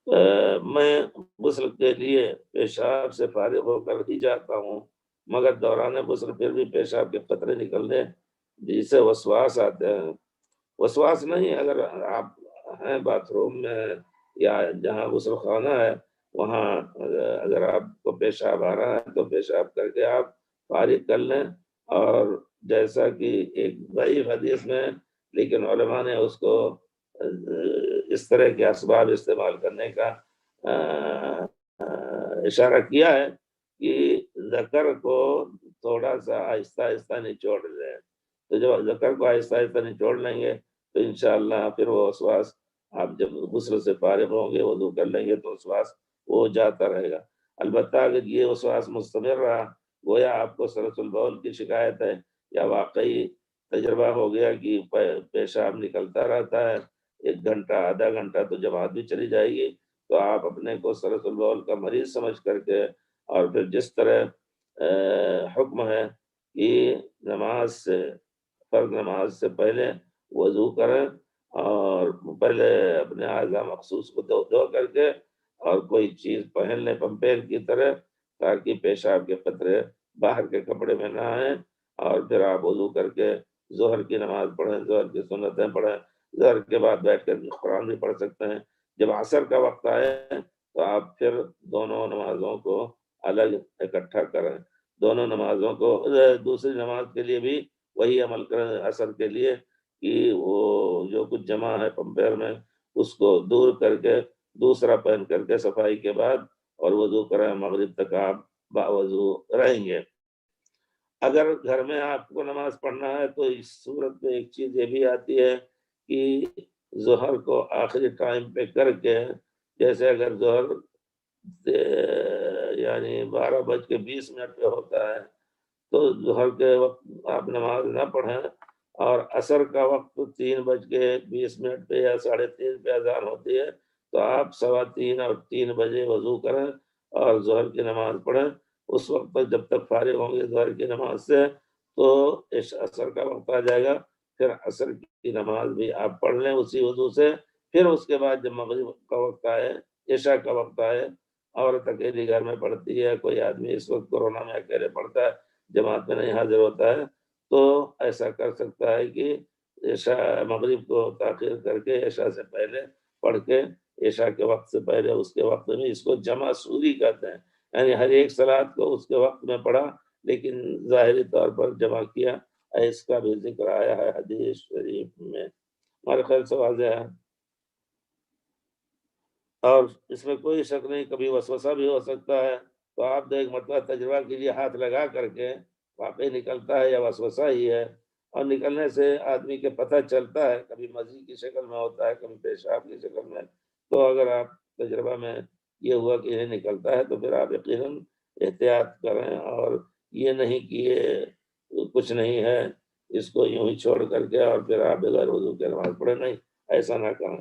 میں غسل کے لیے پیشاب سے فارغ ہو کر ہی جاتا ہوں، مگر دوران غسل پھر بھی پیشاب کے قطرے نکلنے جس سے وسواس آتے ہیں۔ وسواس نہیں، اگر آپ ہیں باتھ روم میں یا جہاں غسل خانہ ہے وہاں اگر آپ کو پیشاب آ رہا ہے تو پیشاب کر کے آپ فارغ کر لیں، اور جیسا کہ ایک ضعیف حدیث میں، لیکن علماء نے اس کو اس طرح کے اسباب استعمال کرنے کا اشارہ کیا ہے کہ ذکر کو تھوڑا سا آہستہ آہستہ نچوڑ لیں، تو جب ذکر کو آہستہ آہستہ نچوڑ لیں گے تو انشاءاللہ پھر وہ وسواس، آپ جب غسل سے فارغ ہوں گے وضو کر لیں گے تو وسواس وہ جاتا رہے گا۔ البتہ اگر یہ وسواس مستمر رہا، گویا آپ کو سلس البول کی شکایت ہے یا واقعی تجربہ ہو گیا کہ پیشاب نکلتا رہتا ہے 1 گھنٹہ آدھا گھنٹہ، تو جماعت بھی چلی جائے گی، تو آپ اپنے کو سلس البول کا مریض سمجھ کر کے، اور پھر جس طرح حکم ہے کہ نماز سے فرض نماز سے پہلے وضو کریں اور پہلے اپنے اعضاء مخصوص کو دھو کر کے اور کوئی چیز پہن لیں پمپیر کی طرح، تاکہ پیشاب کے قطرے باہر کے کپڑے میں نہ آئیں، اور پھر آپ وضو کر کے ظہر کی نماز پڑھیں، ظہر کی سنتیں پڑھیں، ظہر کے بعد بیٹھ کر قرآن بھی پڑھ سکتے ہیں۔ جب عصر کا وقت آئے تو آپ پھر دونوں نمازوں کو الگ اکٹھا کریں، دونوں نمازوں کو دوسری نماز کے لیے بھی وہی عمل کریں عصر کے لیے، کہ وہ جو کچھ جمع ہے پمپیر میں اس کو دور کر کے دوسرا پہن کر کے صفائی کے بعد اور وضو کریں، مغرب تک آپ باوضو رہیں گے۔ اگر گھر میں آپ کو نماز پڑھنا ہے تو اس صورت میں ایک چیز یہ بھی آتی ہے کہ ظہر کو آخری ٹائم پہ کر کے، جیسے اگر ظہر یعنی 12:20 پہ ہوتا ہے تو ظہر کے وقت آپ نماز نہ پڑھیں، اور عصر کا وقت 3:20 پہ یا 3:30 پہ اذان ہوتی ہے تو آپ 3:15 اور 3 بجے وضو کریں اور ظہر کی نماز پڑھیں۔ اس وقت تک جب تک فارغ ہوں گے ظہر کی نماز سے تو عصر کا وقت آ جائے گا، پھر عصر کی نماز بھی آپ پڑھ لیں اسی وضو سے۔ پھر اس کے بعد جب مغرب کا وقت آئے، عشاء کا وقت آئے، عورت اکیلی گھر میں پڑھتی ہے، کوئی آدمی اس وقت کورونا میں اکیلے پڑھتا ہے، جماعت میں نہیں حاضر ہوتا ہے، تو ایسا کر سکتا ہے کہ عشاء مغرب کو تاخیر کر کے عشاء سے پہلے پڑھ کے عشاء کے وقت سے پہلے اس کے وقت میں، اس کو جمع سوری کہتے ہیں، یعنی ہر ایک صلات کو اس کے وقت میں پڑھا لیکن ظاہری طور پر جمع کیا، اس کا بھی ذکر آیا ہے حدیث شریف میں۔ ہمارے خیال سے واضح ہے، اور اس میں کوئی شک نہیں، کبھی وسوسہ بھی ہو سکتا ہے، تو آپ ایک مرتبہ تجربہ کیجیے، ہاتھ لگا کر کے واقعی نکلتا ہے یا وسوسہ ہی ہے، اور نکلنے سے آدمی کے پتہ چلتا ہے، کبھی مزی کی شکل میں ہوتا ہے، کبھی پیشاب کی شکل میں، تو اگر آپ تجربہ میں یہ ہوا کہ یہ نکلتا ہے تو پھر آپ یقیناً احتیاط کریں، اور یہ نہیں کہ یہ کچھ نہیں ہے اس کو یوں ہی چھوڑ کر کے اور پھر آپ بغیر وضو کے نماز پڑھیں، نہیں، ایسا نہ کریں۔